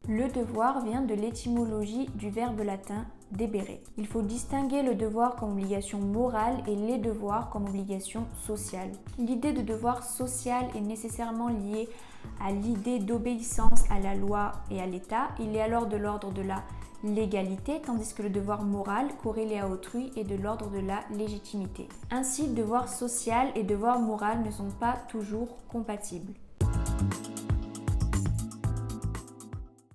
Le devoir vient de l'étymologie du verbe latin debere. Il faut distinguer le devoir comme obligation morale et les devoirs comme obligation sociale. L'idée de devoir social est nécessairement liée à l'idée d'obéissance à la loi et à l'État. Il est alors de l'ordre de la légalité, tandis que le devoir moral corrélé à autrui est de l'ordre de la légitimité. Ainsi, devoir social et devoir moral ne sont pas toujours compatibles.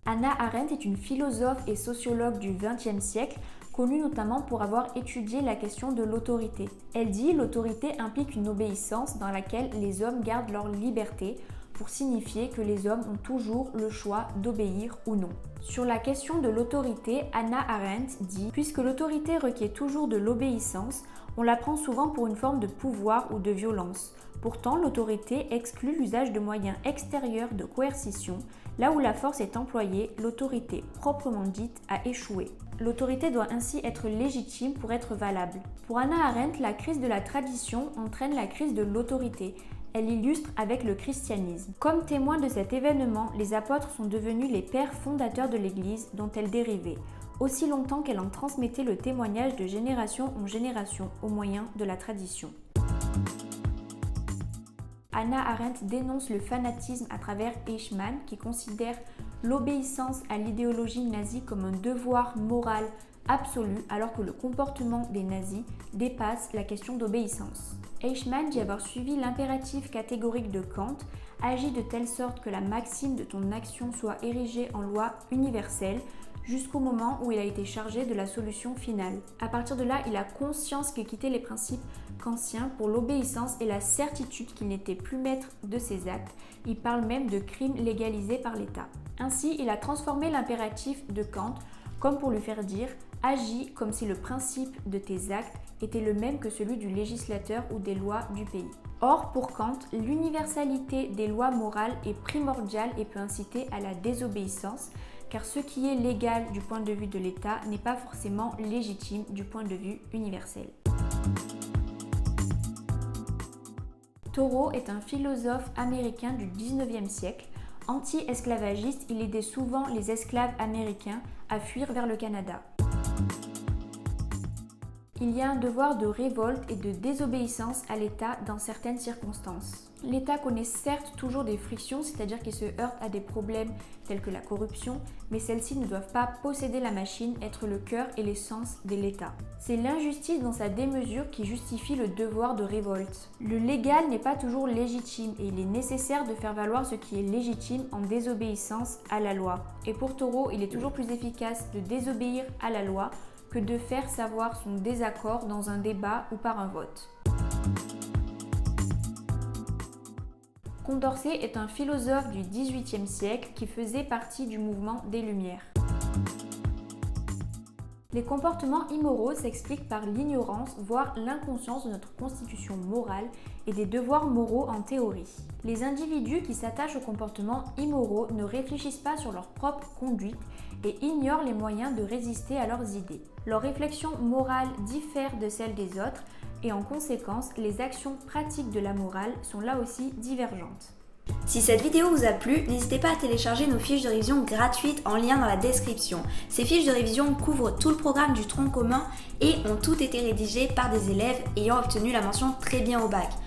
Hannah Arendt est une philosophe et sociologue du XXe siècle, connue notamment pour avoir étudié la question de l'autorité. Elle dit « L'autorité implique une obéissance dans laquelle les hommes gardent leur liberté pour signifier que les hommes ont toujours le choix d'obéir ou non. » Sur la question de l'autorité, Hannah Arendt dit « Puisque l'autorité requiert toujours de l'obéissance, on la prend souvent pour une forme de pouvoir ou de violence. Pourtant, l'autorité exclut l'usage de moyens extérieurs de coercition. Là où la force est employée, l'autorité proprement dite a échoué. L'autorité doit ainsi être légitime pour être valable. » Pour Hannah Arendt, la crise de la tradition entraîne la crise de l'autorité. Elle l'illustre avec le christianisme. Comme témoins de cet événement, les apôtres sont devenus les pères fondateurs de l'Église dont elle dérivait, aussi longtemps qu'elle en transmettait le témoignage de génération en génération au moyen de la tradition. Hannah Arendt dénonce le fanatisme à travers Eichmann, qui considère l'obéissance à l'idéologie nazie comme un devoir moral absolu, alors que le comportement des nazis dépasse la question d'obéissance. Eichmann dit avoir suivi l'impératif catégorique de Kant, agit de telle sorte que la maxime de ton action soit érigée en loi universelle, jusqu'au moment où il a été chargé de la solution finale. À partir de là, il a conscience qu'il quittait les principes kantiens pour l'obéissance et la certitude qu'il n'était plus maître de ses actes. Il parle même de crime légalisé par l'État. Ainsi, il a transformé l'impératif de Kant comme pour lui faire dire « Agis comme si le principe de tes actes était le même que celui du législateur ou des lois du pays. » Or, pour Kant, l'universalité des lois morales est primordiale et peut inciter à la désobéissance, car ce qui est légal du point de vue de l'État n'est pas forcément légitime du point de vue universel. Thoreau est un philosophe américain du XIXe siècle. Anti-esclavagiste, il aidait souvent les esclaves américains à fuir vers le Canada. Il y a un devoir de révolte et de désobéissance à l'État dans certaines circonstances. L'État connaît certes toujours des frictions, c'est-à-dire qu'il se heurte à des problèmes tels que la corruption, mais celles-ci ne doivent pas posséder la machine, être le cœur et l'essence de l'État. C'est l'injustice dans sa démesure qui justifie le devoir de révolte. Le légal n'est pas toujours légitime et il est nécessaire de faire valoir ce qui est légitime en désobéissance à la loi. Et pour Thoreau, il est toujours plus efficace de désobéir à la loi que de faire savoir son désaccord dans un débat ou par un vote. Condorcet est un philosophe du XVIIIe siècle qui faisait partie du mouvement des Lumières. Les comportements immoraux s'expliquent par l'ignorance, voire l'inconscience de notre constitution morale et des devoirs moraux en théorie. Les individus qui s'attachent aux comportements immoraux ne réfléchissent pas sur leur propre conduite et ignorent les moyens de résister à leurs idées. Leurs réflexions morales diffèrent de celles des autres et en conséquence, les actions pratiques de la morale sont là aussi divergentes. Si cette vidéo vous a plu, n'hésitez pas à télécharger nos fiches de révision gratuites en lien dans la description. Ces fiches de révision couvrent tout le programme du tronc commun et ont toutes été rédigées par des élèves ayant obtenu la mention très bien au bac.